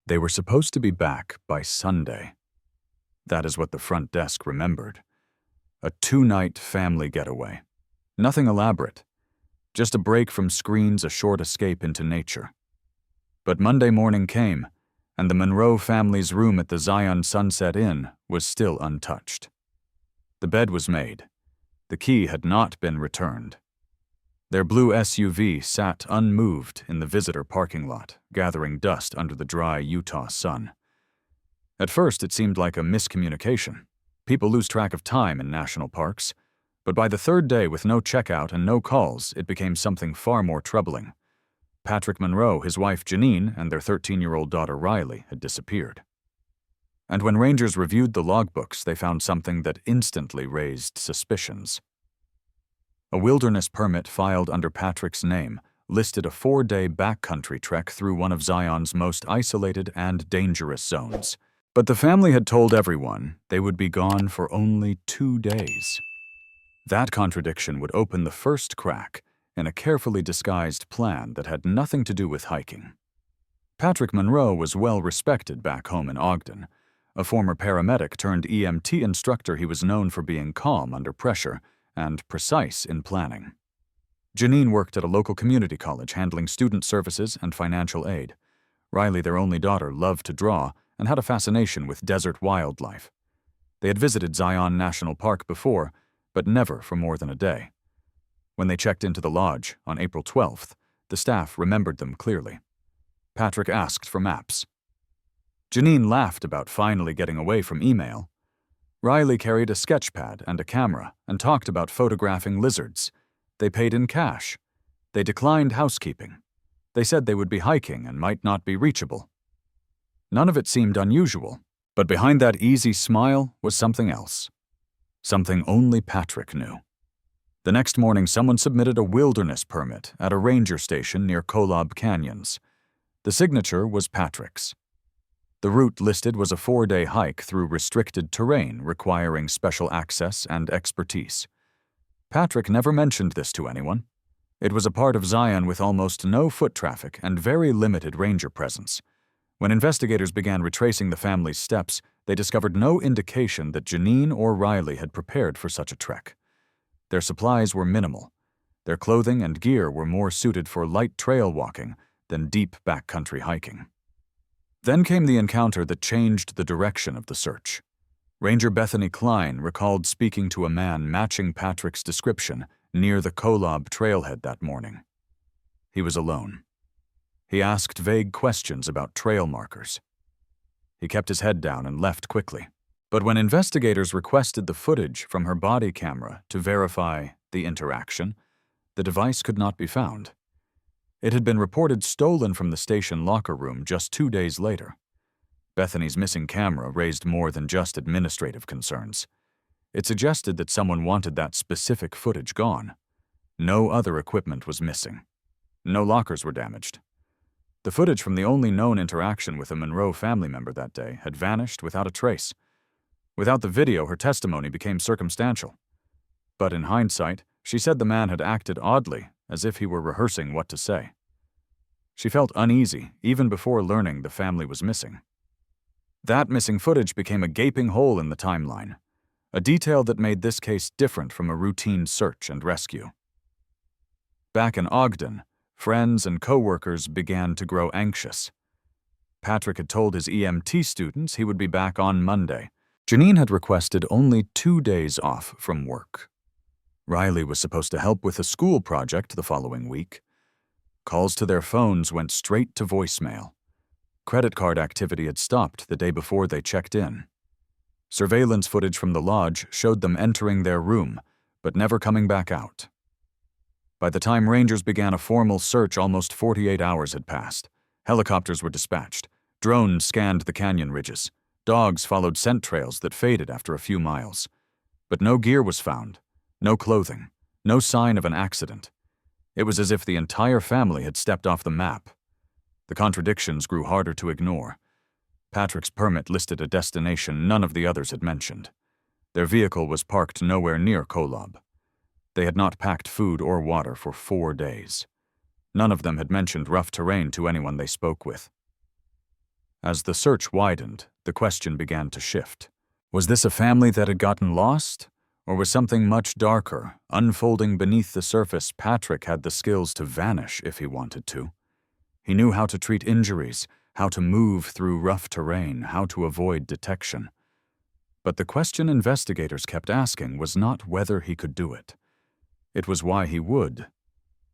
They were supposed to be back by Sunday. That is what the front desk remembered. A 2-night family getaway. Nothing elaborate. Just a break from screens, a short escape into nature. But Monday morning came, and the Monroe family's room at the Zion Sunset Inn was still untouched. The bed was made. The key had not been returned. Their blue SUV sat unmoved in the visitor parking lot, gathering dust under the dry Utah sun. At first, it seemed like a miscommunication. People lose track of time in national parks. But by the third day, with no checkout and no calls, it became something far more troubling. Patrick Monroe, his wife Janine, and their 13-year-old daughter Riley had disappeared. And when rangers reviewed the logbooks, they found something that instantly raised suspicions. A wilderness permit filed under Patrick's name listed a 4-day backcountry trek through one of Zion's most isolated and dangerous zones. But the family had told everyone they would be gone for only 2 days. That contradiction would open the first crack in a carefully disguised plan that had nothing to do with hiking. Patrick Monroe was well respected back home in Ogden. A former paramedic turned EMT instructor, he was known for being calm under pressure and precise in planning. Janine worked at a local community college handling student services and financial aid. Riley, their only daughter, loved to draw and had a fascination with desert wildlife. They had visited Zion National Park before, but never for more than a day. When they checked into the lodge on April 12th, the staff remembered them clearly. Patrick asked for maps. Janine laughed about finally getting away from email. Riley carried a sketch pad and a camera and talked about photographing lizards. They paid in cash. They declined housekeeping. They said they would be hiking and might not be reachable. None of it seemed unusual, but behind that easy smile was something else. Something only Patrick knew. The next morning, someone submitted a wilderness permit at a ranger station near Kolob Canyons. The signature was Patrick's. The route listed was a 4-day hike through restricted terrain requiring special access and expertise. Patrick never mentioned this to anyone. It was a part of Zion with almost no foot traffic and very limited ranger presence. When investigators began retracing the family's steps, they discovered no indication that Janine or Riley had prepared for such a trek. Their supplies were minimal. Their clothing and gear were more suited for light trail walking than deep backcountry hiking. Then came the encounter that changed the direction of the search. Ranger Bethany Klein recalled speaking to a man matching Patrick's description near the Kolob trailhead that morning. He was alone. He asked vague questions about trail markers. He kept his head down and left quickly. But when investigators requested the footage from her body camera to verify the interaction, the device could not be found. It had been reported stolen from the station locker room just 2 days later. Bethany's missing camera raised more than just administrative concerns. It suggested that someone wanted that specific footage gone. No other equipment was missing. No lockers were damaged. The footage from the only known interaction with a Monroe family member that day had vanished without a trace. Without the video, her testimony became circumstantial. But in hindsight, she said the man had acted oddly, as if he were rehearsing what to say. She felt uneasy even before learning the family was missing. That missing footage became a gaping hole in the timeline, a detail that made this case different from a routine search and rescue. Back in Ogden, friends and co-workers began to grow anxious. Patrick had told his EMT students he would be back on Monday. Janine had requested only 2 days off from work. Riley was supposed to help with a school project the following week. Calls to their phones went straight to voicemail. Credit card activity had stopped the day before they checked in. Surveillance footage from the lodge showed them entering their room, but never coming back out. By the time rangers began a formal search, almost 48 hours had passed. Helicopters were dispatched. Drones scanned the canyon ridges. Dogs followed scent trails that faded after a few miles. But no gear was found. No clothing. No sign of an accident. It was as if the entire family had stepped off the map. The contradictions grew harder to ignore. Patrick's permit listed a destination none of the others had mentioned. Their vehicle was parked nowhere near Kolob. They had not packed food or water for 4 days. None of them had mentioned rough terrain to anyone they spoke with. As the search widened, the question began to shift. Was this a family that had gotten lost? Or was something much darker, unfolding beneath the surface? Patrick had the skills to vanish if he wanted to. He knew how to treat injuries, how to move through rough terrain, how to avoid detection. But the question investigators kept asking was not whether he could do it. It was why he would,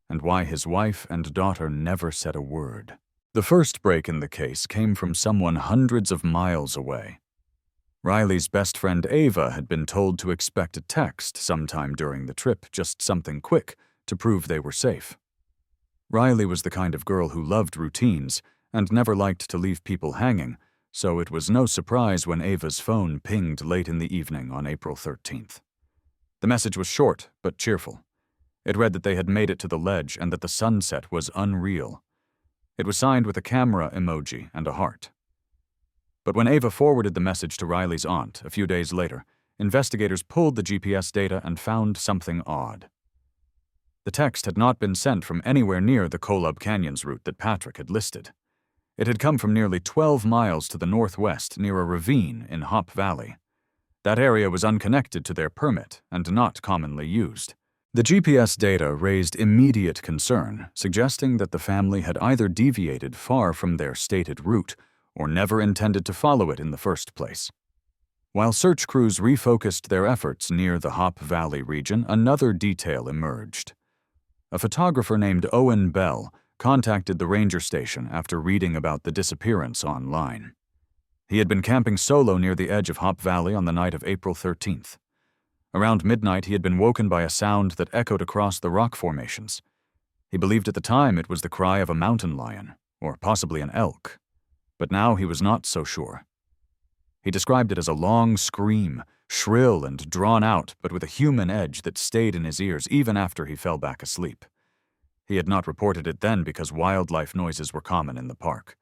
and why his wife and daughter never said a word. The first break in the case came from someone hundreds of miles away. Riley's best friend Ava had been told to expect a text sometime during the trip, just something quick to prove they were safe. Riley was the kind of girl who loved routines and never liked to leave people hanging, so it was no surprise when Ava's phone pinged late in the evening on April 13th. The message was short but cheerful. It read that they had made it to the ledge and that the sunset was unreal. It was signed with a camera emoji and a heart. But when Ava forwarded the message to Riley's aunt a few days later, investigators pulled the GPS data and found something odd. The text had not been sent from anywhere near the Kolob Canyons route that Patrick had listed. It had come from nearly 12 miles to the northwest near a ravine in Hop Valley. That area was unconnected to their permit and not commonly used. The GPS data raised immediate concern, suggesting that the family had either deviated far from their stated route or never intended to follow it in the first place. While search crews refocused their efforts near the Hop Valley region, another detail emerged. A photographer named Owen Bell contacted the ranger station after reading about the disappearance online. He had been camping solo near the edge of Hop Valley on the night of April 13th. Around midnight, he had been woken by a sound that echoed across the rock formations. He believed at the time it was the cry of a mountain lion, or possibly an elk. But now he was not so sure. He described it as a long scream, shrill and drawn out, but with a human edge that stayed in his ears even after he fell back asleep. He had not reported it then because wildlife noises were common in the park.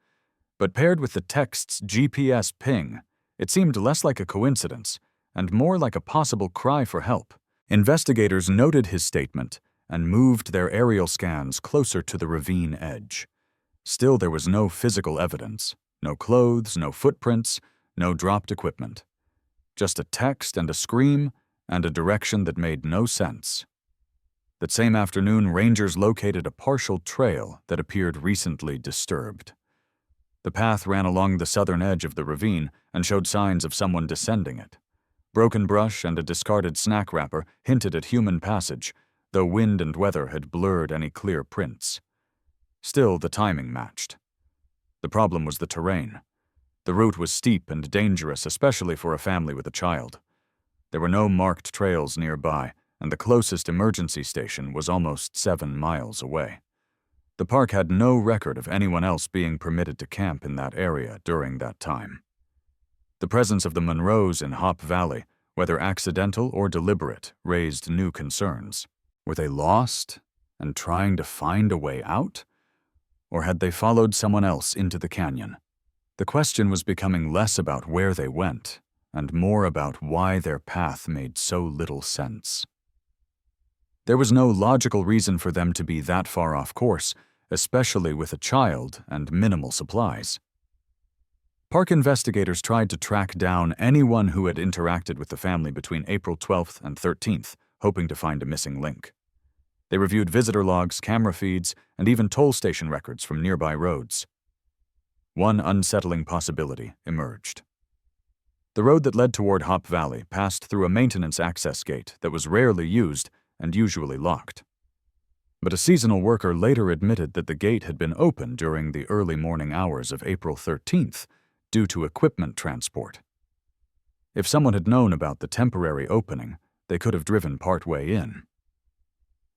But paired with the text's GPS ping, it seemed less like a coincidence and more like a possible cry for help. Investigators noted his statement and moved their aerial scans closer to the ravine edge. Still, there was no physical evidence. No clothes, no footprints, no dropped equipment. Just a text and a scream and a direction that made no sense. That same afternoon, rangers located a partial trail that appeared recently disturbed. The path ran along the southern edge of the ravine and showed signs of someone descending it. Broken brush and a discarded snack wrapper hinted at human passage, though wind and weather had blurred any clear prints. Still, the timing matched. The problem was the terrain. The route was steep and dangerous, especially for a family with a child. There were no marked trails nearby, and the closest emergency station was almost 7 miles away. The park had no record of anyone else being permitted to camp in that area during that time. The presence of the Monroes in Hop Valley, whether accidental or deliberate, raised new concerns. Were they lost and trying to find a way out? Or had they followed someone else into the canyon? The question was becoming less about where they went and more about why their path made so little sense. There was no logical reason for them to be that far off course, especially with a child and minimal supplies. Park investigators tried to track down anyone who had interacted with the family between April 12th and 13th, hoping to find a missing link. They reviewed visitor logs, camera feeds, and even toll station records from nearby roads. One unsettling possibility emerged. The road that led toward Hop Valley passed through a maintenance access gate that was rarely used and usually locked. But a seasonal worker later admitted that the gate had been open during the early morning hours of April 13th due to equipment transport. If someone had known about the temporary opening, they could have driven partway in.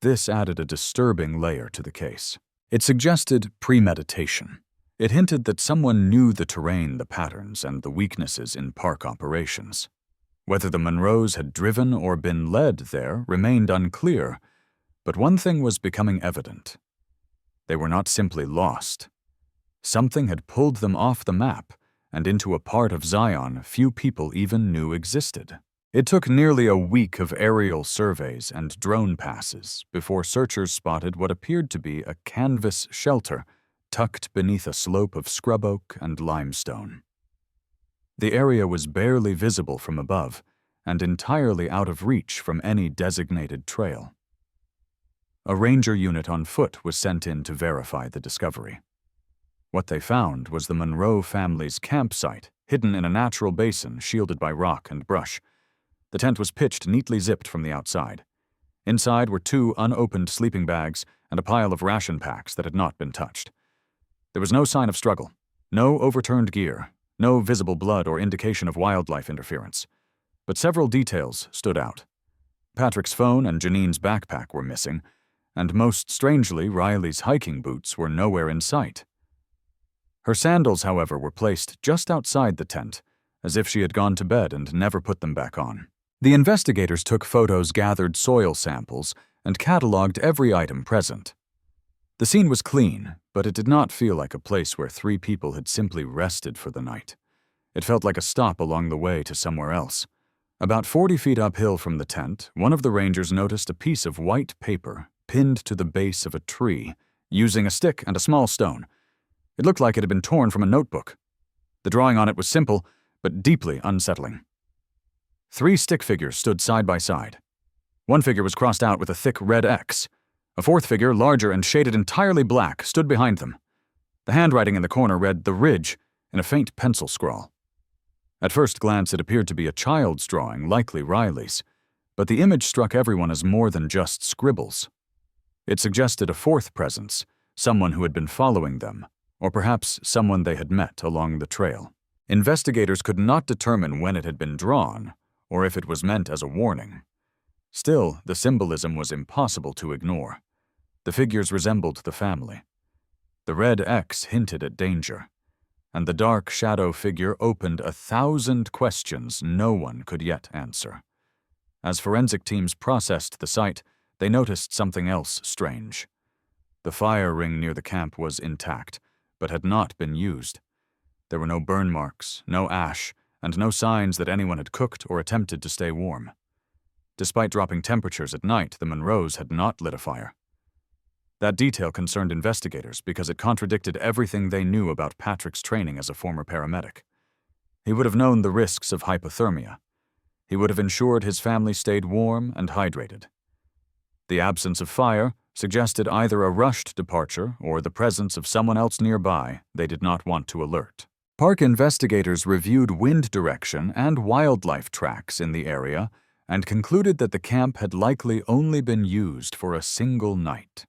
This added a disturbing layer to the case. It suggested premeditation. It hinted that someone knew the terrain, the patterns, and the weaknesses in park operations. Whether the Monroes had driven or been led there remained unclear, but one thing was becoming evident. They were not simply lost. Something had pulled them off the map and into a part of Zion few people even knew existed. It took nearly a week of aerial surveys and drone passes before searchers spotted what appeared to be a canvas shelter tucked beneath a slope of scrub oak and limestone. The area was barely visible from above and entirely out of reach from any designated trail. A ranger unit on foot was sent in to verify the discovery. What they found was the Monroe family's campsite, hidden in a natural basin shielded by rock and brush. The tent was pitched neatly zipped from the outside. Inside were 2 unopened sleeping bags and a pile of ration packs that had not been touched. There was no sign of struggle, no overturned gear, no visible blood or indication of wildlife interference. But several details stood out. Patrick's phone and Janine's backpack were missing, and most strangely, Riley's hiking boots were nowhere in sight. Her sandals, however, were placed just outside the tent, as if she had gone to bed and never put them back on. The investigators took photos, gathered soil samples, and cataloged every item present. The scene was clean, but it did not feel like a place where 3 people had simply rested for the night. It felt like a stop along the way to somewhere else. About 40 feet uphill from the tent, one of the rangers noticed a piece of white paper pinned to the base of a tree, using a stick and a small stone. It looked like it had been torn from a notebook. The drawing on it was simple, but deeply unsettling. 3 stick figures stood side by side. One figure was crossed out with a thick red X. A 4th figure, larger and shaded entirely black, stood behind them. The handwriting in the corner read "The Ridge" in a faint pencil scrawl. At first glance, it appeared to be a child's drawing, likely Riley's, but the image struck everyone as more than just scribbles. It suggested a 4th presence, someone who had been following them, or perhaps someone they had met along the trail. Investigators could not determine when it had been drawn, or if it was meant as a warning. Still, the symbolism was impossible to ignore. The figures resembled the family. The red X hinted at danger, and the dark shadow figure opened 1,000 questions no one could yet answer. As forensic teams processed the site, they noticed something else strange. The fire ring near the camp was intact, but had not been used. There were no burn marks, no ash, and no signs that anyone had cooked or attempted to stay warm. Despite dropping temperatures at night, the Monroes had not lit a fire. That detail concerned investigators because it contradicted everything they knew about Patrick's training as a former paramedic. He would have known the risks of hypothermia. He would have ensured his family stayed warm and hydrated. The absence of fire suggested either a rushed departure or the presence of someone else nearby they did not want to alert. Park investigators reviewed wind direction and wildlife tracks in the area and concluded that the camp had likely only been used for a single night.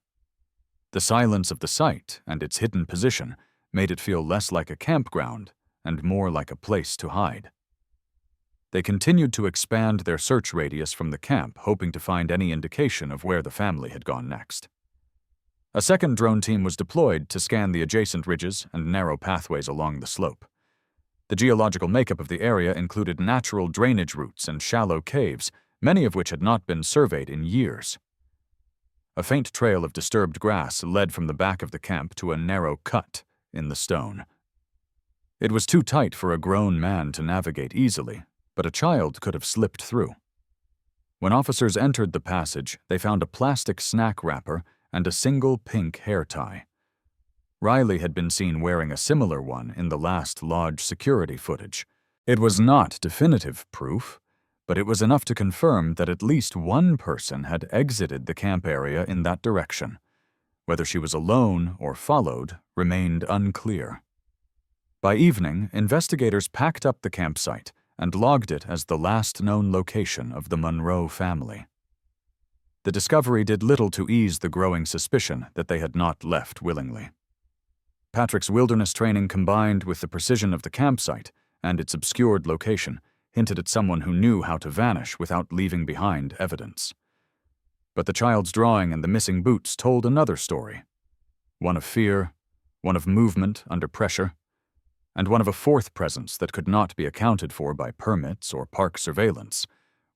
The silence of the site and its hidden position made it feel less like a campground and more like a place to hide. They continued to expand their search radius from the camp, hoping to find any indication of where the family had gone next. A second drone team was deployed to scan the adjacent ridges and narrow pathways along the slope. The geological makeup of the area included natural drainage routes and shallow caves, many of which had not been surveyed in years. A faint trail of disturbed grass led from the back of the camp to a narrow cut in the stone. It was too tight for a grown man to navigate easily, but a child could have slipped through. When officers entered the passage, they found a plastic snack wrapper and a single pink hair tie. Riley had been seen wearing a similar one in the last lodge security footage. It was not definitive proof, but it was enough to confirm that at least one person had exited the camp area in that direction. Whether she was alone or followed remained unclear. By evening, investigators packed up the campsite and logged it as the last known location of the Monroe family. The discovery did little to ease the growing suspicion that they had not left willingly. Patrick's wilderness training combined with the precision of the campsite and its obscured location hinted at someone who knew how to vanish without leaving behind evidence. But the child's drawing and the missing boots told another story. One of fear, one of movement under pressure, and one of a 4th presence that could not be accounted for by permits or park surveillance.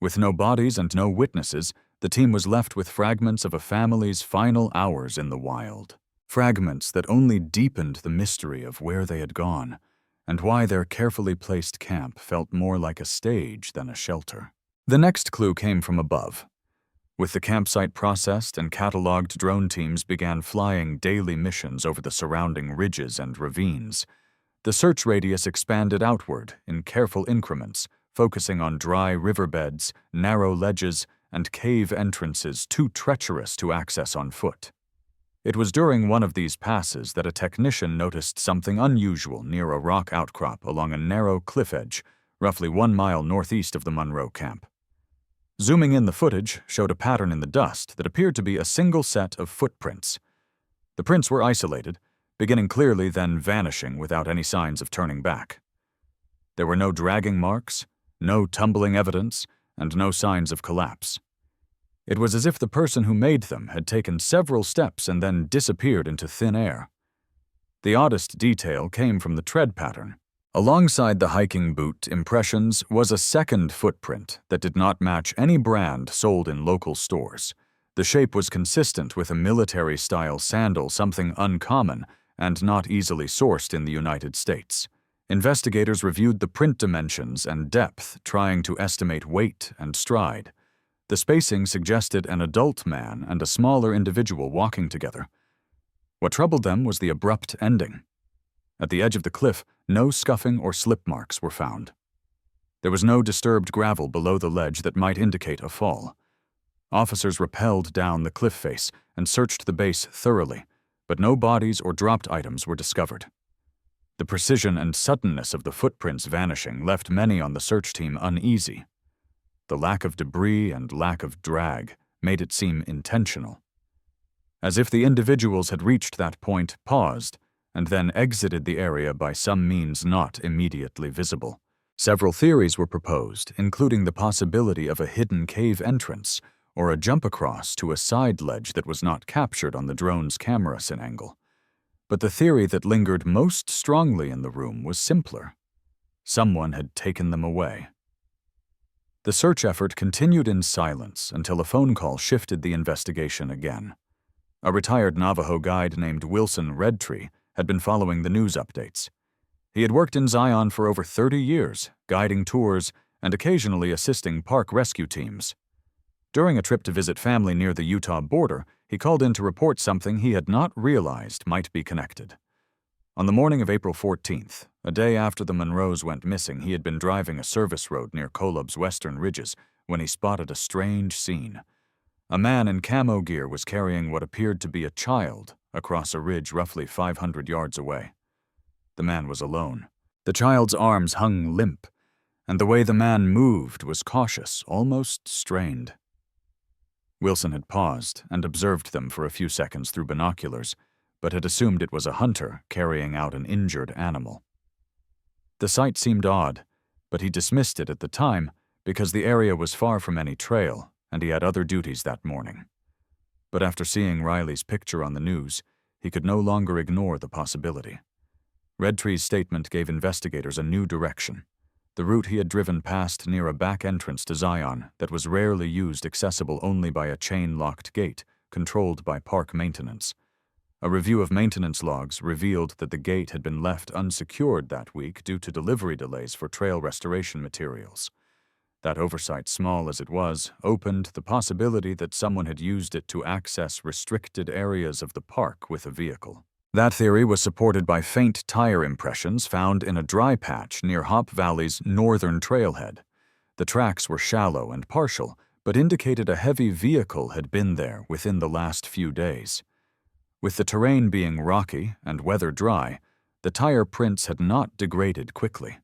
With no bodies and no witnesses, the team was left with fragments of a family's final hours in the wild. Fragments that only deepened the mystery of where they had gone, and why their carefully placed camp felt more like a stage than a shelter. The next clue came from above. With the campsite processed and cataloged, drone teams began flying daily missions over the surrounding ridges and ravines. The search radius expanded outward in careful increments, focusing on dry riverbeds, narrow ledges, and cave entrances too treacherous to access on foot. It was during one of these passes that a technician noticed something unusual near a rock outcrop along a narrow cliff edge, roughly 1 mile northeast of the Monroe camp. Zooming in, the footage showed a pattern in the dust that appeared to be a single set of footprints. The prints were isolated, beginning clearly, then vanishing without any signs of turning back. There were no dragging marks, no tumbling evidence, and no signs of collapse. It was as if the person who made them had taken several steps and then disappeared into thin air. The oddest detail came from the tread pattern. Alongside the hiking boot impressions was a second footprint that did not match any brand sold in local stores. The shape was consistent with a military-style sandal, something uncommon and not easily sourced in the United States. Investigators reviewed the print dimensions and depth, trying to estimate weight and stride. The spacing suggested an adult man and a smaller individual walking together. What troubled them was the abrupt ending. At the edge of the cliff, no scuffing or slip marks were found. There was no disturbed gravel below the ledge that might indicate a fall. Officers rappelled down the cliff face and searched the base thoroughly, but no bodies or dropped items were discovered. The precision and suddenness of the footprints vanishing left many on the search team uneasy. The lack of debris and lack of drag made it seem intentional. As if the individuals had reached that point, paused, and then exited the area by some means not immediately visible. Several theories were proposed, including the possibility of a hidden cave entrance or a jump across to a side ledge that was not captured on the drone's camera angle. But the theory that lingered most strongly in the room was simpler. Someone had taken them away. The search effort continued in silence until a phone call shifted the investigation again. A retired Navajo guide named Wilson Redtree had been following the news updates. He had worked in Zion for over 30 years, guiding tours and occasionally assisting park rescue teams. During a trip to visit family near the Utah border, he called in to report something he had not realized might be connected. On the morning of April 14th, a day after the Monroes went missing, he had been driving a service road near Kolob's western ridges when he spotted a strange scene. A man in camo gear was carrying what appeared to be a child across a ridge roughly 500 yards away. The man was alone. The child's arms hung limp, and the way the man moved was cautious, almost strained. Wilson had paused and observed them for a few seconds through binoculars, but had assumed it was a hunter carrying out an injured animal. The sight seemed odd, but he dismissed it at the time because the area was far from any trail and he had other duties that morning. But after seeing Riley's picture on the news, he could no longer ignore the possibility. Redtree's statement gave investigators a new direction. The route he had driven passed near a back entrance to Zion that was rarely used, accessible only by a chain-locked gate controlled by park maintenance. A review of maintenance logs revealed that the gate had been left unsecured that week due to delivery delays for trail restoration materials. That oversight, small as it was, opened the possibility that someone had used it to access restricted areas of the park with a vehicle. That theory was supported by faint tire impressions found in a dry patch near Hop Valley's northern trailhead. The tracks were shallow and partial, but indicated a heavy vehicle had been there within the last few days. With the terrain being rocky and weather dry, the tire prints had not degraded quickly.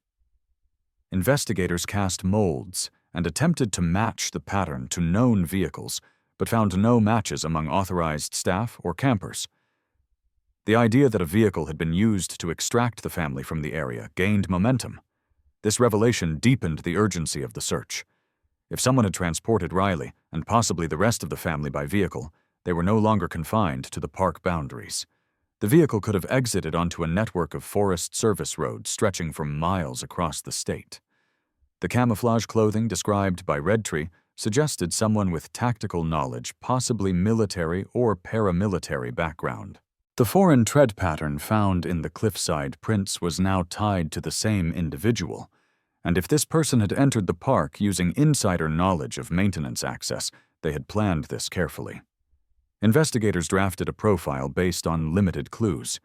Investigators cast molds and attempted to match the pattern to known vehicles, but found no matches among authorized staff or campers. The idea that a vehicle had been used to extract the family from the area gained momentum. This revelation deepened the urgency of the search. If someone had transported Riley and possibly the rest of the family by vehicle, they were no longer confined to the park boundaries. The vehicle could have exited onto a network of Forest Service roads stretching for miles across the state. The camouflage clothing described by Redtree suggested someone with tactical knowledge, possibly military or paramilitary background. The foreign tread pattern found in the cliffside prints was now tied to the same individual, and if this person had entered the park using insider knowledge of maintenance access, They had planned this carefully. Investigators drafted a profile based on limited clues.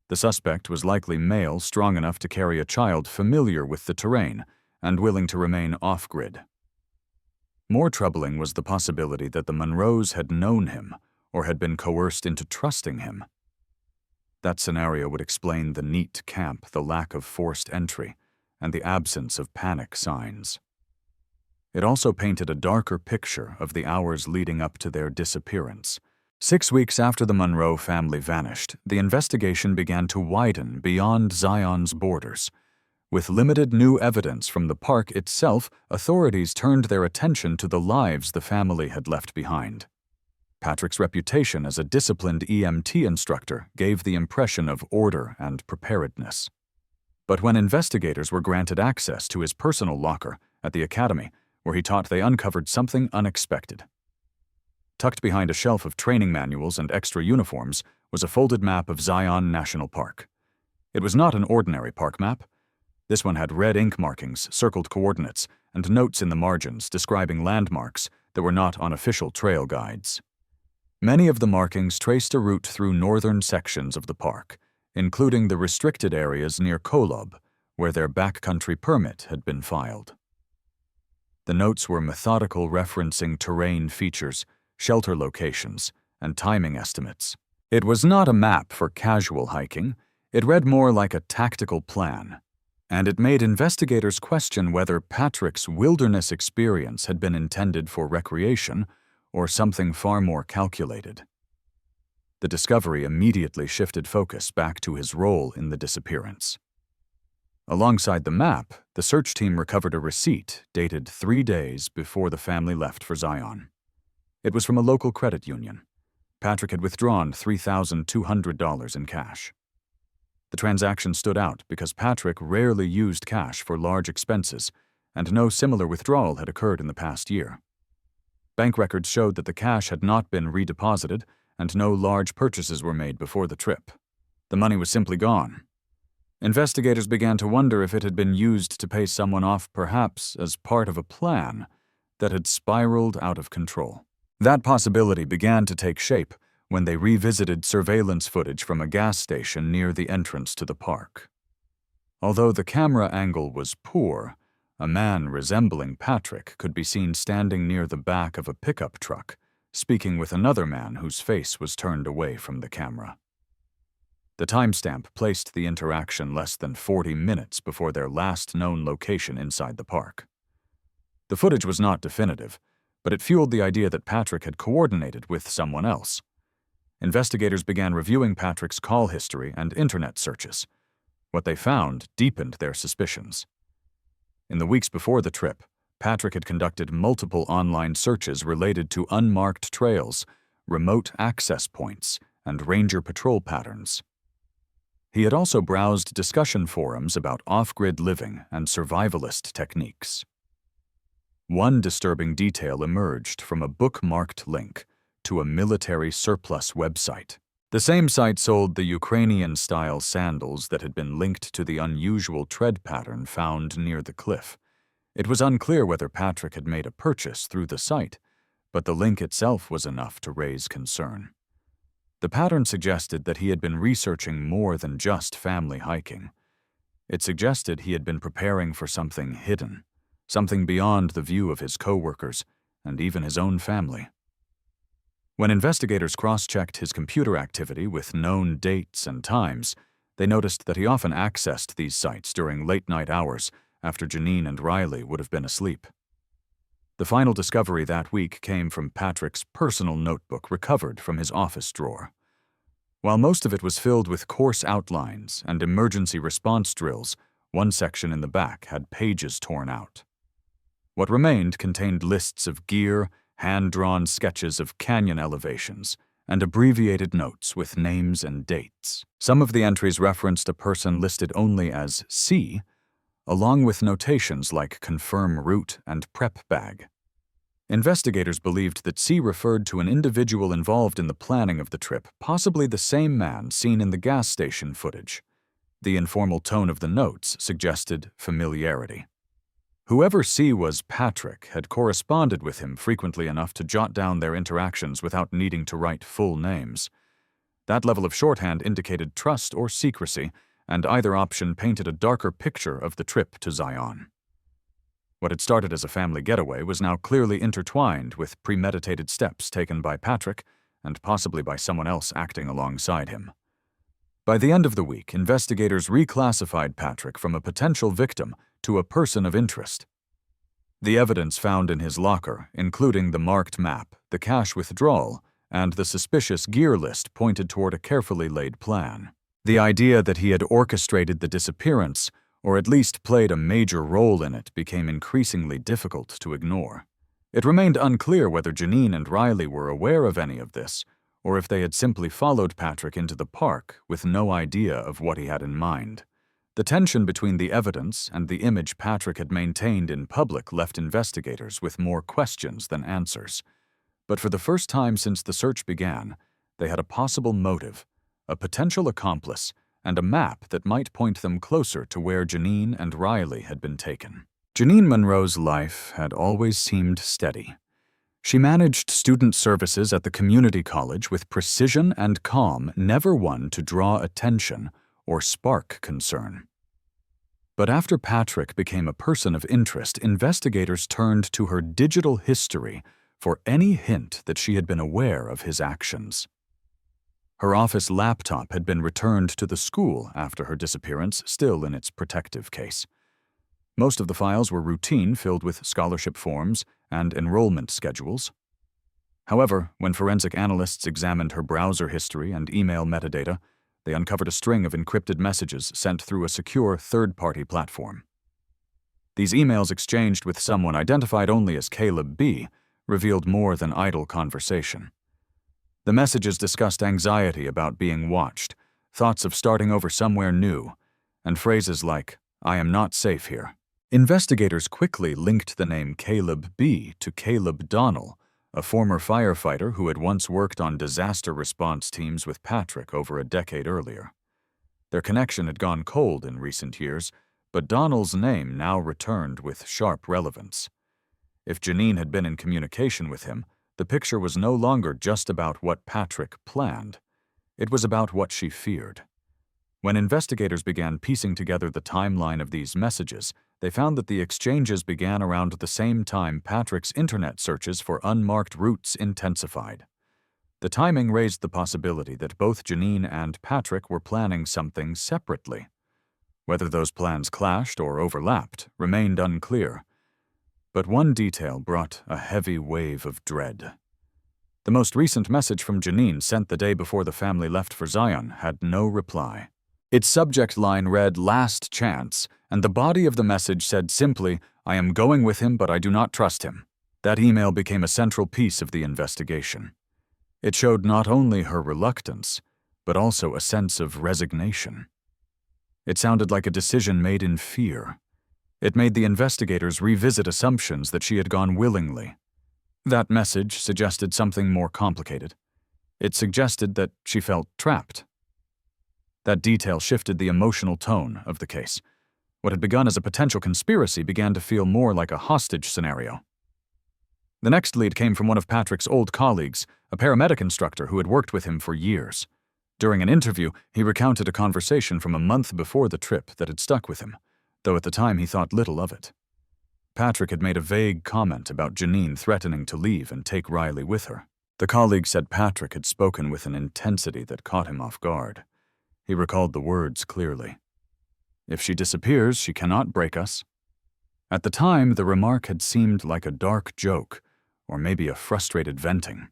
The suspect was likely male, strong enough to carry a child familiar with the terrain and willing to remain off-grid. More troubling was the possibility that the Monroes had known him or had been coerced into trusting him. That scenario would explain the neat camp, the lack of forced entry, and the absence of panic signs. It also painted a darker picture of the hours leading up to their disappearance. 6 weeks after the Monroe family vanished, the investigation began to widen beyond Zion's borders. With limited new evidence from the park itself, authorities turned their attention to the lives the family had left behind. Patrick's reputation as a disciplined EMT instructor gave the impression of order and preparedness. But when investigators were granted access to his personal locker at the academy, where he taught, they uncovered something unexpected. Tucked behind a shelf of training manuals and extra uniforms was a folded map of Zion National Park. It was not an ordinary park map. This one had red ink markings, circled coordinates, and notes in the margins describing landmarks that were not on official trail guides. Many of the markings traced a route through northern sections of the park, including the restricted areas near Kolob, where their backcountry permit had been filed. The notes were methodical, referencing terrain features, shelter locations, and timing estimates. It was not a map for casual hiking. It read more like a tactical plan, and it made investigators question whether Patrick's wilderness experience had been intended for recreation or something far more calculated. The discovery immediately shifted focus back to his role in the disappearance. Alongside the map, the search team recovered a receipt dated 3 days before the family left for Zion. It was from a local credit union. Patrick had withdrawn $3,200 in cash. The transaction stood out because Patrick rarely used cash for large expenses, and no similar withdrawal had occurred in the past year. Bank records showed that the cash had not been redeposited, and no large purchases were made before the trip. The money was simply gone. Investigators began to wonder if it had been used to pay someone off, perhaps as part of a plan that had spiraled out of control. That possibility began to take shape when they revisited surveillance footage from a gas station near the entrance to the park. Although the camera angle was poor, a man resembling Patrick could be seen standing near the back of a pickup truck, speaking with another man whose face was turned away from the camera. The timestamp placed the interaction less than 40 minutes before their last known location inside the park. The footage was not definitive, but it fueled the idea that Patrick had coordinated with someone else. Investigators began reviewing Patrick's call history and internet searches. What they found deepened their suspicions. In the weeks before the trip, Patrick had conducted multiple online searches related to unmarked trails, remote access points, and ranger patrol patterns. He had also browsed discussion forums about off-grid living and survivalist techniques. One disturbing detail emerged from a bookmarked link to a military surplus website. The same site sold the Ukrainian-style sandals that had been linked to the unusual tread pattern found near the cliff. It was unclear whether Patrick had made a purchase through the site, but the link itself was enough to raise concern. The pattern suggested that he had been researching more than just family hiking. It suggested he had been preparing for something hidden, something beyond the view of his co-workers and even his own family. When investigators cross-checked his computer activity with known dates and times, they noticed that he often accessed these sites during late-night hours after Janine and Riley would have been asleep. The final discovery that week came from Patrick's personal notebook recovered from his office drawer. While most of it was filled with course outlines and emergency response drills, one section in the back had pages torn out. What remained contained lists of gear, hand-drawn sketches of canyon elevations, and abbreviated notes with names and dates. Some of the entries referenced a person listed only as C, along with notations like confirm route and prep bag. Investigators believed that C referred to an individual involved in the planning of the trip, possibly the same man seen in the gas station footage. The informal tone of the notes suggested familiarity. Whoever C was Patrick had corresponded with him frequently enough to jot down their interactions without needing to write full names. That level of shorthand indicated trust or secrecy, and either option painted a darker picture of the trip to Zion. What had started as a family getaway was now clearly intertwined with premeditated steps taken by Patrick and possibly by someone else acting alongside him. By the end of the week, investigators reclassified Patrick from a potential victim to a person of interest. The evidence found in his locker, including the marked map, the cash withdrawal, and the suspicious gear list, pointed toward a carefully laid plan. The idea that he had orchestrated the disappearance, or at least played a major role in it, became increasingly difficult to ignore. It remained unclear whether Janine and Riley were aware of any of this, or if they had simply followed Patrick into the park with no idea of what he had in mind. The tension between the evidence and the image Patrick had maintained in public left investigators with more questions than answers. But for the first time since the search began, they had a possible motive, a potential accomplice, and a map that might point them closer to where Janine and Riley had been taken. Janine Monroe's life had always seemed steady. She managed student services at the community college with precision and calm, never one to draw attention or spark concern. But after Patrick became a person of interest, investigators turned to her digital history for any hint that she had been aware of his actions. Her office laptop had been returned to the school after her disappearance, still in its protective case. Most of the files were routine, filled with scholarship forms and enrollment schedules. However, when forensic analysts examined her browser history and email metadata, they uncovered a string of encrypted messages sent through a secure third-party platform. These emails, exchanged with someone identified only as Caleb B., revealed more than idle conversation. The messages discussed anxiety about being watched, thoughts of starting over somewhere new, and phrases like, "I am not safe here." Investigators quickly linked the name Caleb B. to Caleb Donnell, a former firefighter who had once worked on disaster response teams with Patrick over a decade earlier. Their connection had gone cold in recent years, but Donnell's name now returned with sharp relevance. If Janine had been in communication with him, the picture was no longer just about what Patrick planned. It was about what she feared. When investigators began piecing together the timeline of these messages, they found that the exchanges began around the same time Patrick's internet searches for unmarked routes intensified. The timing raised the possibility that both Janine and Patrick were planning something separately. Whether those plans clashed or overlapped remained unclear. But one detail brought a heavy wave of dread. The most recent message from Janine, sent the day before the family left for Zion, had no reply. Its subject line read, "Last chance," and the body of the message said simply, "I am going with him, but I do not trust him." That email became a central piece of the investigation. It showed not only her reluctance, but also a sense of resignation. It sounded like a decision made in fear. It made the investigators revisit assumptions that she had gone willingly. That message suggested something more complicated. It suggested that she felt trapped. That detail shifted the emotional tone of the case. What had begun as a potential conspiracy began to feel more like a hostage scenario. The next lead came from one of Patrick's old colleagues, a paramedic instructor who had worked with him for years. During an interview, he recounted a conversation from a month before the trip that had stuck with him, though at the time he thought little of it. Patrick had made a vague comment about Janine threatening to leave and take Riley with her. The colleague said Patrick had spoken with an intensity that caught him off guard. He recalled the words clearly. "If she disappears, she cannot break us." At the time, the remark had seemed like a dark joke, or maybe a frustrated venting.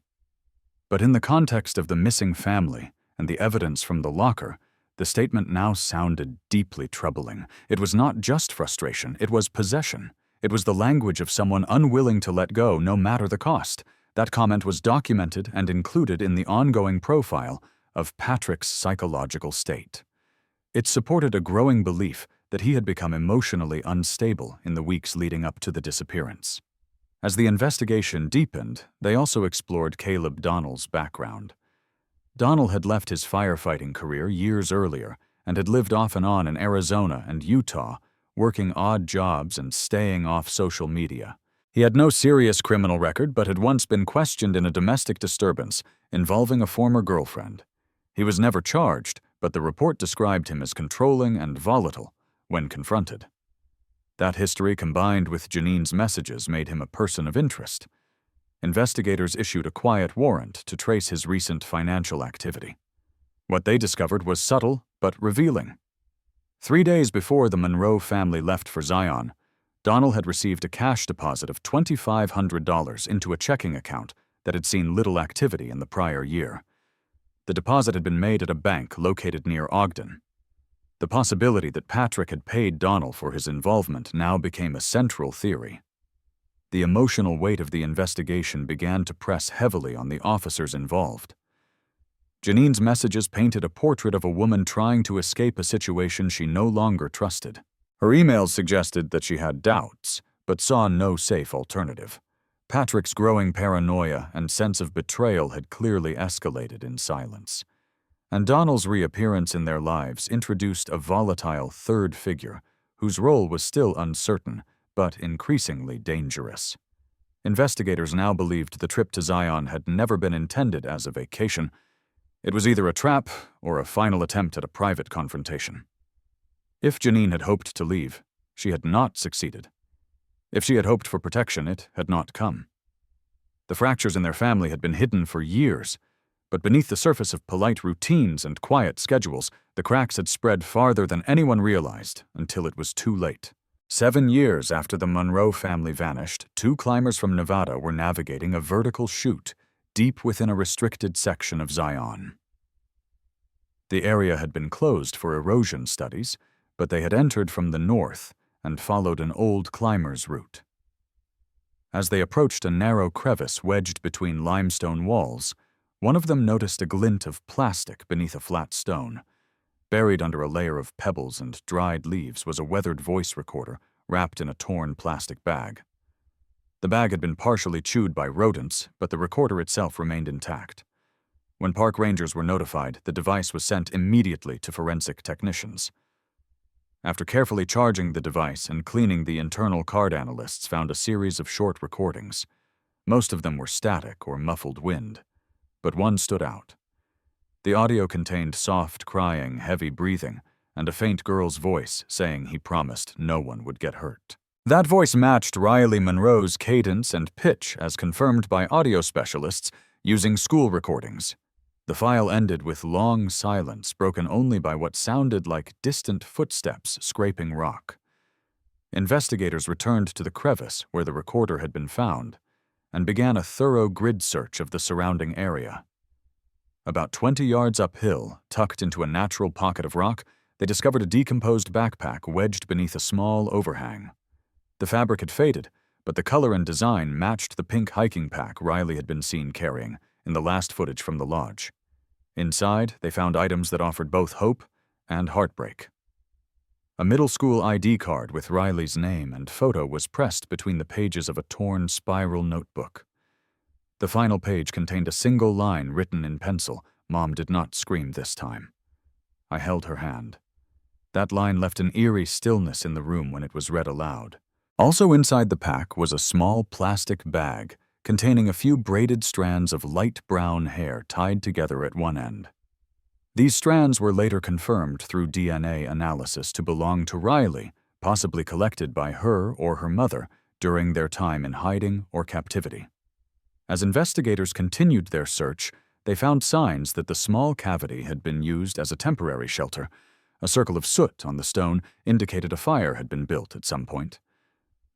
But in the context of the missing family and the evidence from the locker, the statement now sounded deeply troubling. It was not just frustration, it was possession. It was the language of someone unwilling to let go no matter the cost. That comment was documented and included in the ongoing profile of Patrick's psychological state. It supported a growing belief that he had become emotionally unstable in the weeks leading up to the disappearance. As the investigation deepened, they also explored Caleb Donnell's background. Donnell had left his firefighting career years earlier and had lived off and on in Arizona and Utah, working odd jobs and staying off social media. He had no serious criminal record but had once been questioned in a domestic disturbance involving a former girlfriend. He was never charged, but the report described him as controlling and volatile when confronted. That history combined with Janine's messages made him a person of interest. Investigators issued a quiet warrant to trace his recent financial activity. What they discovered was subtle but revealing. 3 days before the Monroe family left for Zion, Donald had received a cash deposit of $2,500 into a checking account that had seen little activity in the prior year. The deposit had been made at a bank located near Ogden. The possibility that Patrick had paid Donald for his involvement now became a central theory. The emotional weight of the investigation began to press heavily on the officers involved. Janine's messages painted a portrait of a woman trying to escape a situation she no longer trusted. Her emails suggested that she had doubts, but saw no safe alternative. Patrick's growing paranoia and sense of betrayal had clearly escalated in silence. And Donald's reappearance in their lives introduced a volatile third figure whose role was still uncertain, but increasingly dangerous. Investigators now believed the trip to Zion had never been intended as a vacation. It was either a trap or a final attempt at a private confrontation. If Janine had hoped to leave, she had not succeeded. If she had hoped for protection, it had not come. The fractures in their family had been hidden for years, but beneath the surface of polite routines and quiet schedules, the cracks had spread farther than anyone realized until it was too late. 7 years after the Monroe family vanished, 2 climbers from Nevada were navigating a vertical chute deep within a restricted section of Zion. The area had been closed for erosion studies, but they had entered from the north and followed an old climber's route. As they approached a narrow crevice wedged between limestone walls, one of them noticed a glint of plastic beneath a flat stone. Buried under a layer of pebbles and dried leaves was a weathered voice recorder wrapped in a torn plastic bag. The bag had been partially chewed by rodents, but the recorder itself remained intact. When park rangers were notified, the device was sent immediately to forensic technicians. After carefully charging the device and cleaning, the internal card analysts found a series of short recordings. Most of them were static or muffled wind, but one stood out. The audio contained soft crying, heavy breathing, and a faint girl's voice saying he promised no one would get hurt. That voice matched Riley Monroe's cadence and pitch as confirmed by audio specialists using school recordings. The file ended with long silence broken only by what sounded like distant footsteps scraping rock. Investigators returned to the crevice where the recorder had been found and began a thorough grid search of the surrounding area. About 20 yards uphill, tucked into a natural pocket of rock, they discovered a decomposed backpack wedged beneath a small overhang. The fabric had faded, but the color and design matched the pink hiking pack Riley had been seen carrying in the last footage from the lodge. Inside, they found items that offered both hope and heartbreak. A middle school ID card with Riley's name and photo was pressed between the pages of a torn spiral notebook. The final page contained a single line written in pencil. Mom did not scream this time. I held her hand. That line left an eerie stillness in the room when it was read aloud. Also inside the pack was a small plastic bag containing a few braided strands of light brown hair tied together at one end. These strands were later confirmed through DNA analysis to belong to Riley, possibly collected by her or her mother during their time in hiding or captivity. As investigators continued their search, they found signs that the small cavity had been used as a temporary shelter. A circle of soot on the stone indicated a fire had been built at some point.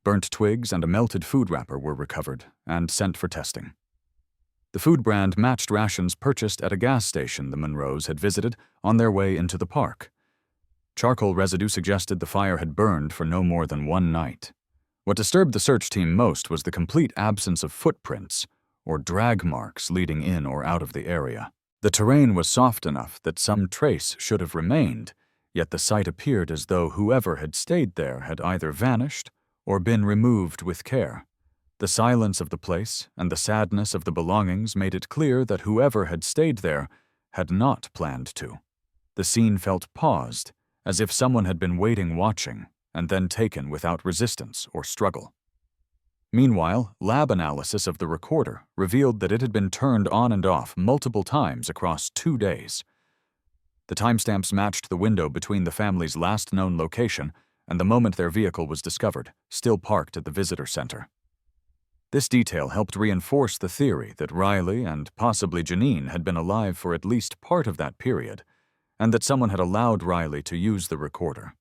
Burnt twigs and a melted food wrapper were recovered and sent for testing. The food brand matched rations purchased at a gas station the Monroes had visited on their way into the park. Charcoal residue suggested the fire had burned for no more than 1 night. What disturbed the search team most was the complete absence of footprints or drag marks leading in or out of the area. The terrain was soft enough that some trace should have remained, yet the site appeared as though whoever had stayed there had either vanished or been removed with care. The silence of the place and the sadness of the belongings made it clear that whoever had stayed there had not planned to. The scene felt paused, as if someone had been waiting, watching, and then taken without resistance or struggle. Meanwhile, lab analysis of the recorder revealed that it had been turned on and off multiple times across 2 days. The timestamps matched the window between the family's last known location and the moment their vehicle was discovered, still parked at the visitor center. This detail helped reinforce the theory that Riley and possibly Janine had been alive for at least part of that period, and that someone had allowed Riley to use the recorder.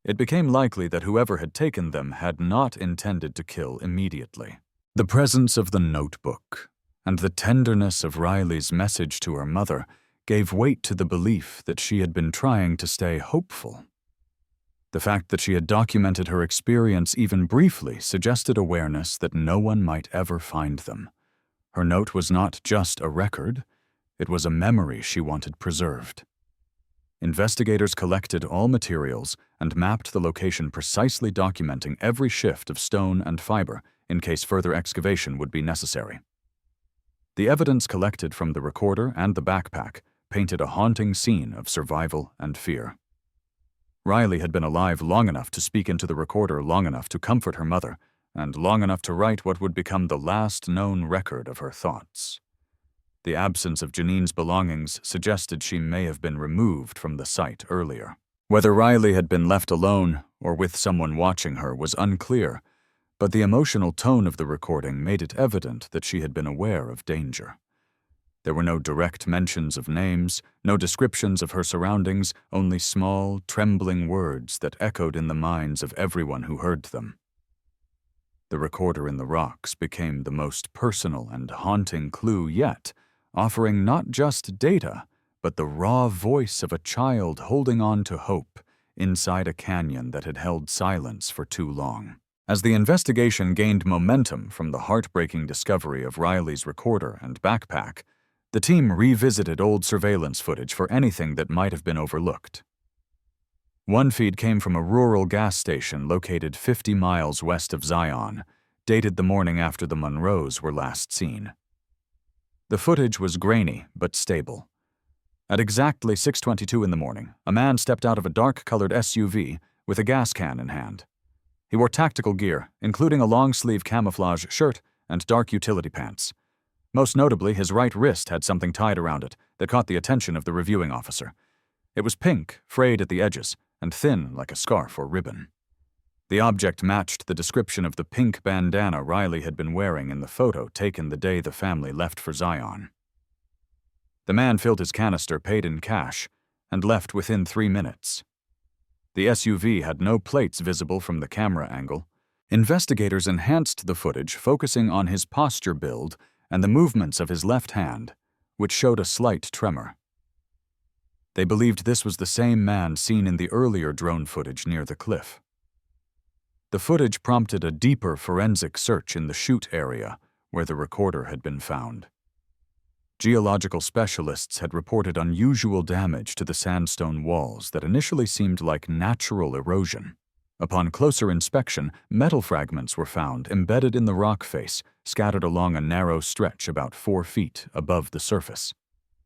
It became likely that whoever had taken them had not intended to kill immediately. The presence of the notebook and the tenderness of Riley's message to her mother gave weight to the belief that she had been trying to stay hopeful. The fact that she had documented her experience even briefly suggested awareness that no one might ever find them. Her note was not just a record, it was a memory she wanted preserved. Investigators collected all materials and mapped the location, precisely documenting every shift of stone and fiber in case further excavation would be necessary. The evidence collected from the recorder and the backpack painted a haunting scene of survival and fear. Riley had been alive long enough to speak into the recorder, long enough to comfort her mother, and long enough to write what would become the last known record of her thoughts. The absence of Janine's belongings suggested she may have been removed from the site earlier. Whether Riley had been left alone or with someone watching her was unclear, but the emotional tone of the recording made it evident that she had been aware of danger. There were no direct mentions of names, no descriptions of her surroundings, only small, trembling words that echoed in the minds of everyone who heard them. The recorder in the rocks became the most personal and haunting clue yet, offering not just data, but the raw voice of a child holding on to hope inside a canyon that had held silence for too long. As the investigation gained momentum from the heartbreaking discovery of Riley's recorder and backpack, the team revisited old surveillance footage for anything that might have been overlooked. One feed came from a rural gas station located 50 miles west of Zion, dated the morning after the Monroes were last seen. The footage was grainy but stable. At exactly 6:22 in the morning, a man stepped out of a dark-colored SUV with a gas can in hand. He wore tactical gear, including a long-sleeve camouflage shirt and dark utility pants. Most notably, his right wrist had something tied around it that caught the attention of the reviewing officer. It was pink, frayed at the edges, and thin like a scarf or ribbon. The object matched the description of the pink bandana Riley had been wearing in the photo taken the day the family left for Zion. The man filled his canister, paid in cash, and left within 3 minutes. The SUV had no plates visible from the camera angle. Investigators enhanced the footage, focusing on his posture build and the movements of his left hand, which showed a slight tremor. They believed this was the same man seen in the earlier drone footage near the cliff. The footage prompted a deeper forensic search in the chute area where the recorder had been found. Geological specialists had reported unusual damage to the sandstone walls that initially seemed like natural erosion. Upon closer inspection, metal fragments were found embedded in the rock face, scattered along a narrow stretch about 4 feet above the surface.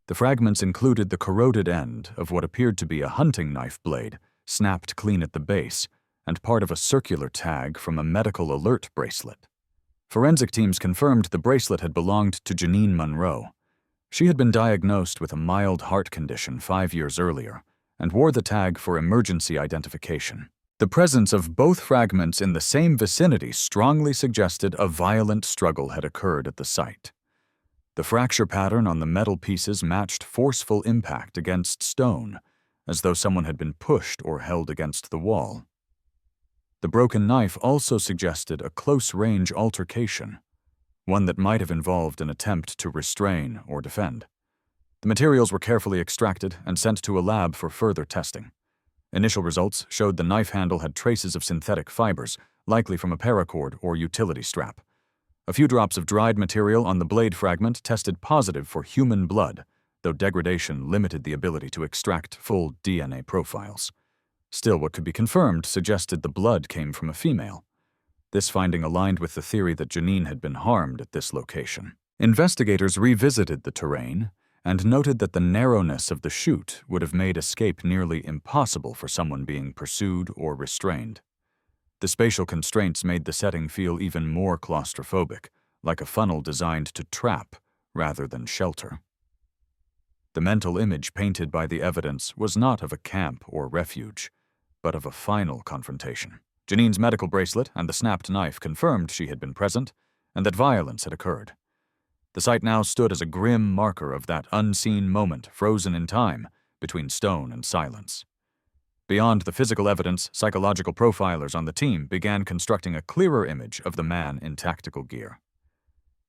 The fragments included the corroded end of what appeared to be a hunting knife blade, snapped clean at the base, and part of a circular tag from a medical alert bracelet. Forensic teams confirmed the bracelet had belonged to Janine Monroe. She had been diagnosed with a mild heart condition 5 years earlier and wore the tag for emergency identification. The presence of both fragments in the same vicinity strongly suggested a violent struggle had occurred at the site. The fracture pattern on the metal pieces matched forceful impact against stone, as though someone had been pushed or held against the wall. The broken knife also suggested a close-range altercation, one that might have involved an attempt to restrain or defend. The materials were carefully extracted and sent to a lab for further testing. Initial results showed the knife handle had traces of synthetic fibers, likely from a paracord or utility strap. A few drops of dried material on the blade fragment tested positive for human blood, though degradation limited the ability to extract full DNA profiles. Still, what could be confirmed suggested the blood came from a female. This finding aligned with the theory that Janine had been harmed at this location. Investigators revisited the terrain and noted that the narrowness of the chute would have made escape nearly impossible for someone being pursued or restrained. The spatial constraints made the setting feel even more claustrophobic, like a funnel designed to trap rather than shelter. The mental image painted by the evidence was not of a camp or refuge, but of a final confrontation. Janine's medical bracelet and the snapped knife confirmed she had been present and that violence had occurred. The site now stood as a grim marker of that unseen moment frozen in time between stone and silence. Beyond the physical evidence, psychological profilers on the team began constructing a clearer image of the man in tactical gear.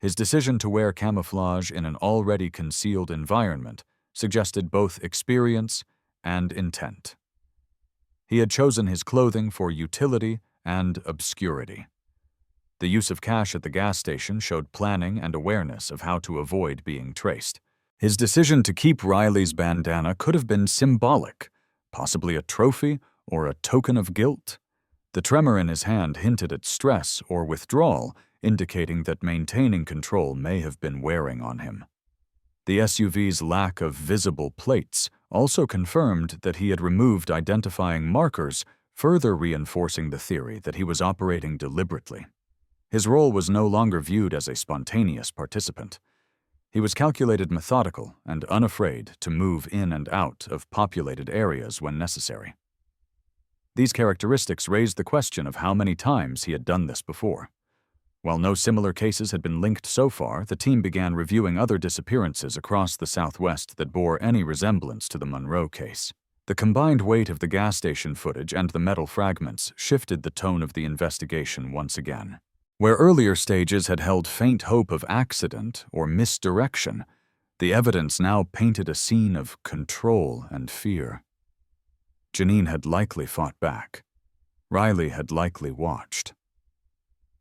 His decision to wear camouflage in an already concealed environment suggested both experience and intent. He had chosen his clothing for utility and obscurity. The use of cash at the gas station showed planning and awareness of how to avoid being traced. His decision to keep Riley's bandana could have been symbolic, possibly a trophy or a token of guilt. The tremor in his hand hinted at stress or withdrawal, indicating that maintaining control may have been wearing on him. The SUV's lack of visible plates also confirmed that he had removed identifying markers, further reinforcing the theory that he was operating deliberately. His role was no longer viewed as a spontaneous participant. He was calculated, methodical, and unafraid to move in and out of populated areas when necessary. These characteristics raised the question of how many times he had done this before. While no similar cases had been linked so far, the team began reviewing other disappearances across the Southwest that bore any resemblance to the Monroe case. The combined weight of the gas station footage and the metal fragments shifted the tone of the investigation once again. Where earlier stages had held faint hope of accident or misdirection, the evidence now painted a scene of control and fear. Janine had likely fought back. Riley had likely watched.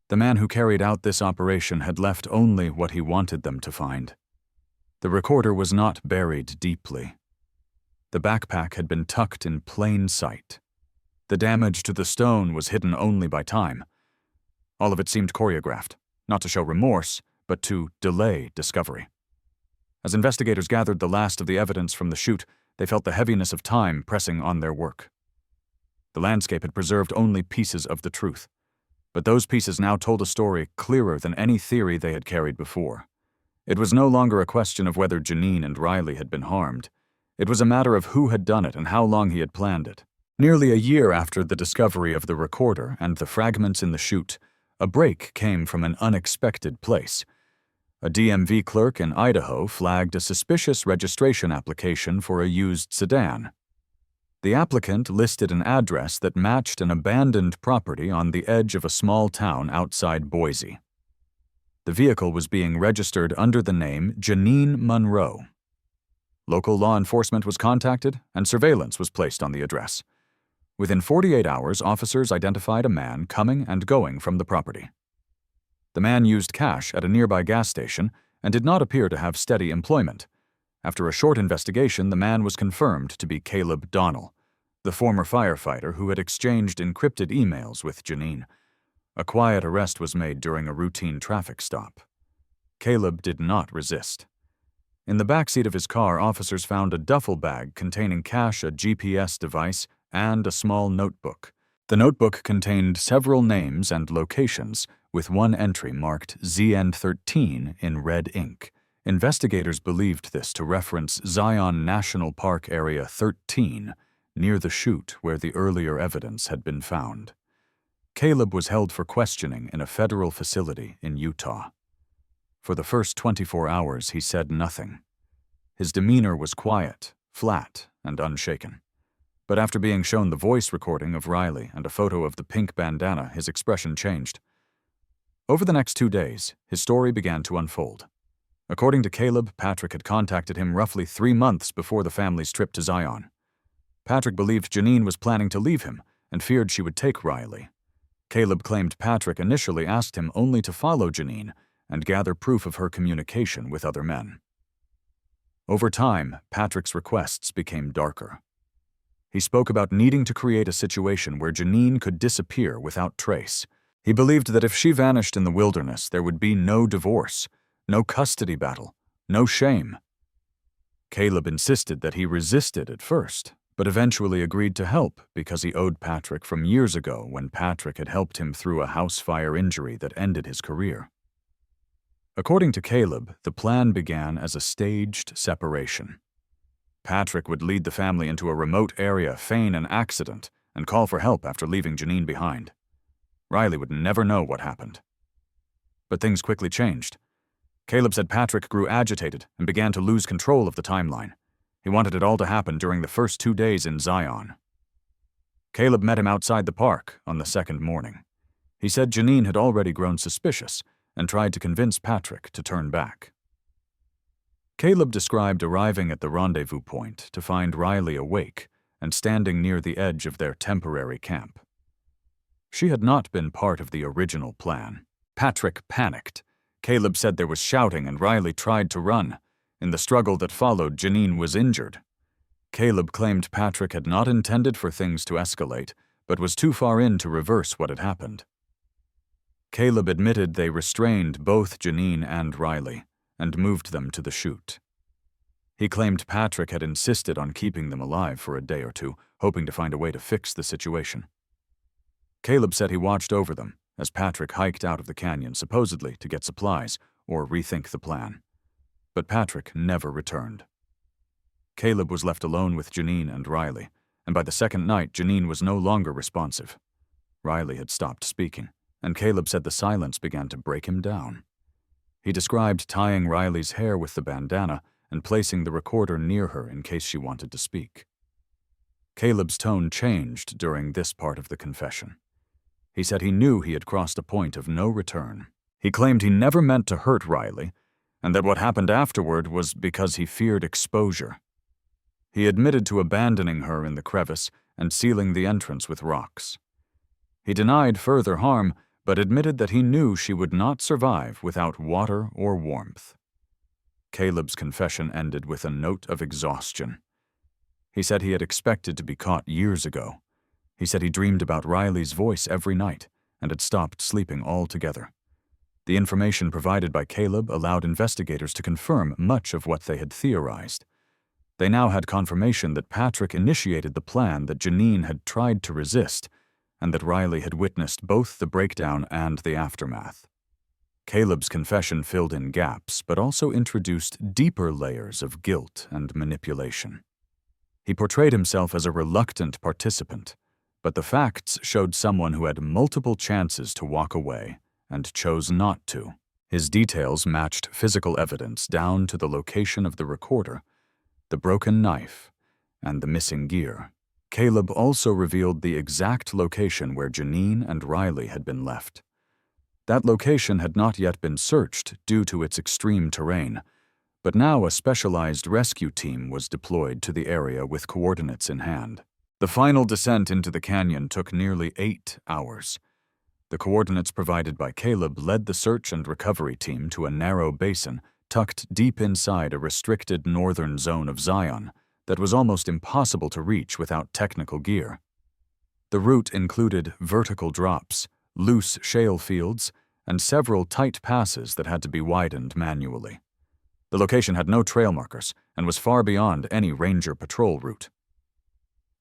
The man who carried out this operation had left only what he wanted them to find. The recorder was not buried deeply. The backpack had been tucked in plain sight. The damage to the stone was hidden only by time. All of it seemed choreographed, not to show remorse, but to delay discovery. As investigators gathered the last of the evidence from the chute, they felt the heaviness of time pressing on their work. The landscape had preserved only pieces of the truth, but those pieces now told a story clearer than any theory they had carried before. It was no longer a question of whether Janine and Riley had been harmed. It was a matter of who had done it and how long he had planned it. Nearly a year after the discovery of the recorder and the fragments in the chute, a break came from an unexpected place. A DMV clerk in Idaho flagged a suspicious registration application for a used sedan. The applicant listed an address that matched an abandoned property on the edge of a small town outside Boise. The vehicle was being registered under the name Janine Monroe. Local law enforcement was contacted, and surveillance was placed on the address. Within 48 hours, officers identified a man coming and going from the property. The man used cash at a nearby gas station and did not appear to have steady employment. After a short investigation, the man was confirmed to be Caleb Donnell, the former firefighter who had exchanged encrypted emails with Janine. A quiet arrest was made during a routine traffic stop. Caleb did not resist. In the backseat of his car, officers found a duffel bag containing cash, a GPS device, and a small notebook. The notebook contained several names and locations, with one entry marked ZN13 in red ink. Investigators believed this to reference Zion National Park Area 13, near the chute where the earlier evidence had been found. Caleb was held for questioning in a federal facility in Utah. For the first 24 hours, he said nothing. His demeanor was quiet, flat, and unshaken. But after being shown the voice recording of Riley and a photo of the pink bandana, his expression changed. Over the next 2 days, his story began to unfold. According to Caleb, Patrick had contacted him roughly 3 months before the family's trip to Zion. Patrick believed Janine was planning to leave him and feared she would take Riley. Caleb claimed Patrick initially asked him only to follow Janine and gather proof of her communication with other men. Over time, Patrick's requests became darker. He spoke about needing to create a situation where Janine could disappear without trace. He believed that if she vanished in the wilderness, there would be no divorce, no custody battle, no shame. Caleb insisted that he resisted at first, but eventually agreed to help because he owed Patrick from years ago when Patrick had helped him through a house fire injury that ended his career. According to Caleb, the plan began as a staged separation. Patrick would lead the family into a remote area, feign an accident, and call for help after leaving Janine behind. Riley would never know what happened. But things quickly changed. Caleb said Patrick grew agitated and began to lose control of the timeline. He wanted it all to happen during the first 2 days in Zion. Caleb met him outside the park on the second morning. He said Janine had already grown suspicious and tried to convince Patrick to turn back. Caleb described arriving at the rendezvous point to find Riley awake and standing near the edge of their temporary camp. She had not been part of the original plan. Patrick panicked. Caleb said there was shouting and Riley tried to run. In the struggle that followed, Janine was injured. Caleb claimed Patrick had not intended for things to escalate, but was too far in to reverse what had happened. Caleb admitted they restrained both Janine and Riley and moved them to the chute. He claimed Patrick had insisted on keeping them alive for a day or two, hoping to find a way to fix the situation. Caleb said he watched over them as Patrick hiked out of the canyon, supposedly to get supplies or rethink the plan. But Patrick never returned. Caleb was left alone with Janine and Riley, and by the second night, Janine was no longer responsive. Riley had stopped speaking, and Caleb said the silence began to break him down. He described tying Riley's hair with the bandana and placing the recorder near her in case she wanted to speak. Caleb's tone changed during this part of the confession. He said he knew he had crossed a point of no return. He claimed he never meant to hurt Riley, and that what happened afterward was because he feared exposure. He admitted to abandoning her in the crevice and sealing the entrance with rocks. He denied further harm, but admitted that he knew she would not survive without water or warmth. Caleb's confession ended with a note of exhaustion. He said he had expected to be caught years ago. He said he dreamed about Riley's voice every night and had stopped sleeping altogether. The information provided by Caleb allowed investigators to confirm much of what they had theorized. They now had confirmation that Patrick initiated the plan that Janine had tried to resist, and that Riley had witnessed both the breakdown and the aftermath. Caleb's confession filled in gaps, but also introduced deeper layers of guilt and manipulation. He portrayed himself as a reluctant participant, but the facts showed someone who had multiple chances to walk away and chose not to. His details matched physical evidence down to the location of the recorder, the broken knife, and the missing gear. Caleb also revealed the exact location where Janine and Riley had been left. That location had not yet been searched due to its extreme terrain, but now a specialized rescue team was deployed to the area with coordinates in hand. The final descent into the canyon took nearly 8 hours. The coordinates provided by Caleb led the search and recovery team to a narrow basin tucked deep inside a restricted northern zone of Zion that was almost impossible to reach without technical gear. The route included vertical drops, loose shale fields, and several tight passes that had to be widened manually. The location had no trail markers and was far beyond any ranger patrol route.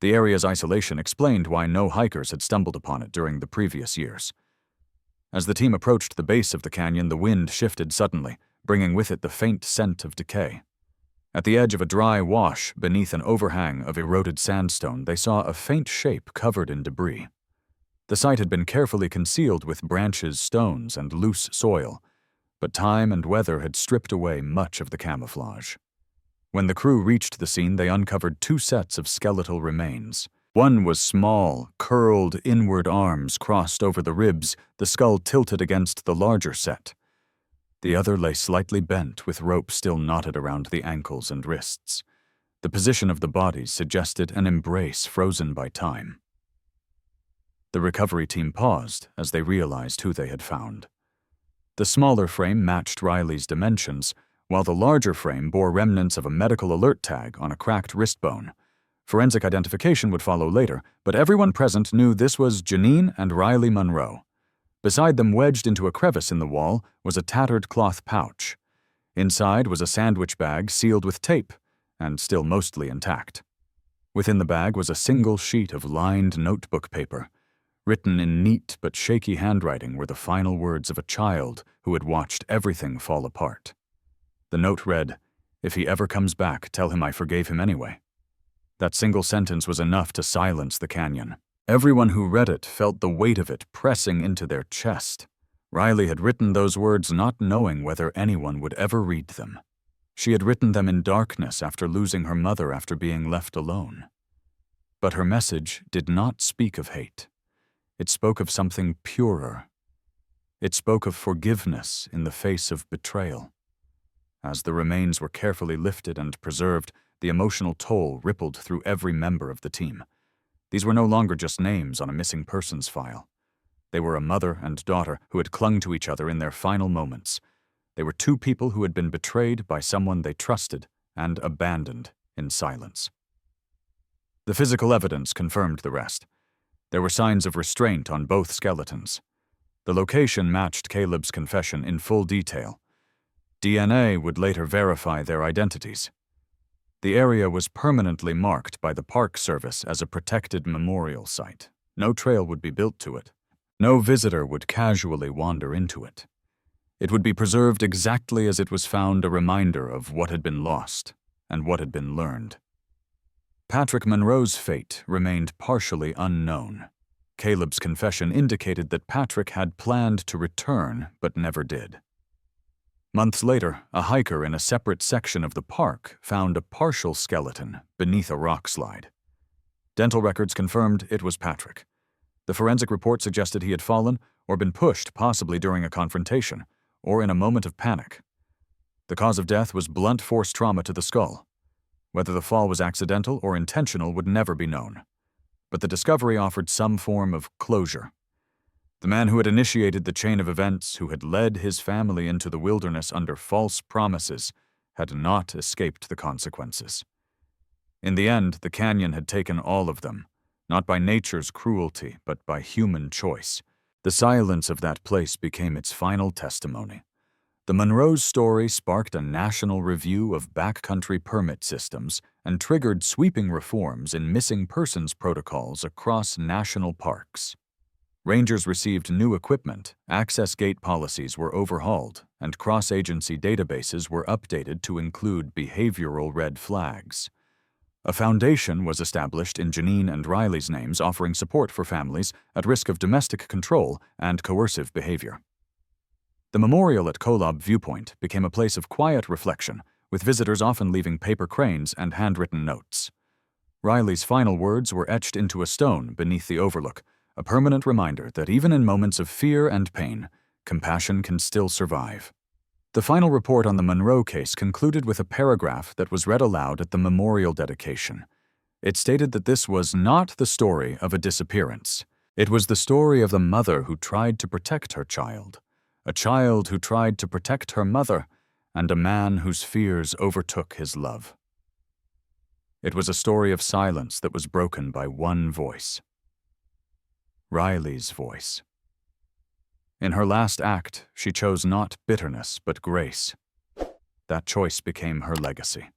The area's isolation explained why no hikers had stumbled upon it during the previous years. As the team approached the base of the canyon, the wind shifted suddenly, bringing with it the faint scent of decay. At the edge of a dry wash beneath an overhang of eroded sandstone, they saw a faint shape covered in debris. The site had been carefully concealed with branches, stones, and loose soil, but time and weather had stripped away much of the camouflage. When the crew reached the scene, they uncovered 2 sets of skeletal remains. One was small, curled inward arms crossed over the ribs, the skull tilted against the larger set. The other lay slightly bent, with rope still knotted around the ankles and wrists. The position of the bodies suggested an embrace frozen by time. The recovery team paused as they realized who they had found. The smaller frame matched Riley's dimensions, while the larger frame bore remnants of a medical alert tag on a cracked wrist bone. Forensic identification would follow later, but everyone present knew this was Janine and Riley Monroe. Beside them, wedged into a crevice in the wall, was a tattered cloth pouch. Inside was a sandwich bag sealed with tape, and still mostly intact. Within the bag was a single sheet of lined notebook paper. Written in neat but shaky handwriting were the final words of a child who had watched everything fall apart. The note read, "If he ever comes back, tell him I forgave him anyway." That single sentence was enough to silence the canyon. Everyone who read it felt the weight of it pressing into their chest. Riley had written those words not knowing whether anyone would ever read them. She had written them in darkness after losing her mother after being left alone. But her message did not speak of hate. It spoke of something purer. It spoke of forgiveness in the face of betrayal. As the remains were carefully lifted and preserved, the emotional toll rippled through every member of the team. These were no longer just names on a missing persons file. They were a mother and daughter who had clung to each other in their final moments. They were two people who had been betrayed by someone they trusted and abandoned in silence. The physical evidence confirmed the rest. There were signs of restraint on both skeletons. The location matched Caleb's confession in full detail. DNA would later verify their identities. The area was permanently marked by the Park Service as a protected memorial site. No trail would be built to it. No visitor would casually wander into it. It would be preserved exactly as it was found, a reminder of what had been lost and what had been learned. Patrick Monroe's fate remained partially unknown. Caleb's confession indicated that Patrick had planned to return but never did. Months later, a hiker in a separate section of the park found a partial skeleton beneath a rock slide. Dental records confirmed it was Patrick. The forensic report suggested he had fallen or been pushed, possibly during a confrontation, or in a moment of panic. The cause of death was blunt force trauma to the skull. Whether the fall was accidental or intentional would never be known. But the discovery offered some form of closure. The man who had initiated the chain of events, who had led his family into the wilderness under false promises, had not escaped the consequences. In the end, the canyon had taken all of them, not by nature's cruelty, but by human choice. The silence of that place became its final testimony. The Monroe's story sparked a national review of backcountry permit systems and triggered sweeping reforms in missing persons protocols across national parks. Rangers received new equipment, access gate policies were overhauled, and cross-agency databases were updated to include behavioral red flags. A foundation was established in Janine and Riley's names, offering support for families at risk of domestic control and coercive behavior. The memorial at Kolob Viewpoint became a place of quiet reflection, with visitors often leaving paper cranes and handwritten notes. Riley's final words were etched into a stone beneath the overlook, a permanent reminder that even in moments of fear and pain, compassion can still survive. The final report on the Monroe case concluded with a paragraph that was read aloud at the memorial dedication. It stated that this was not the story of a disappearance. It was the story of the mother who tried to protect her child, a child who tried to protect her mother, and a man whose fears overtook his love. It was a story of silence that was broken by one voice. Riley's voice. In her last act, she chose not bitterness but grace. That choice became her legacy.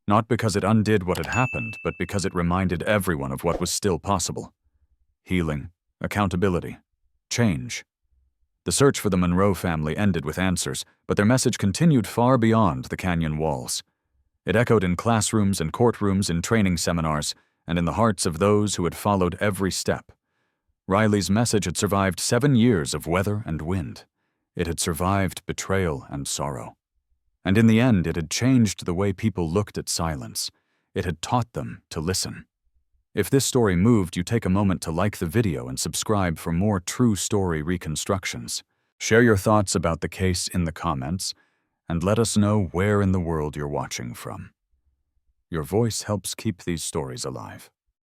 Not because it undid what had happened, but because it reminded everyone of what was still possible. Healing, accountability, change. The search for the Monroe family ended with answers, but their message continued far beyond the canyon walls. It echoed in classrooms and courtrooms, in training seminars, and in the hearts of those who had followed every step. Riley's message had survived 7 years of weather and wind. It had survived betrayal and sorrow. And in the end, it had changed the way people looked at silence. It had taught them to listen. If this story moved you, take a moment to like the video and subscribe for more true story reconstructions. Share your thoughts about the case in the comments, and let us know where in the world you're watching from. Your voice helps keep these stories alive.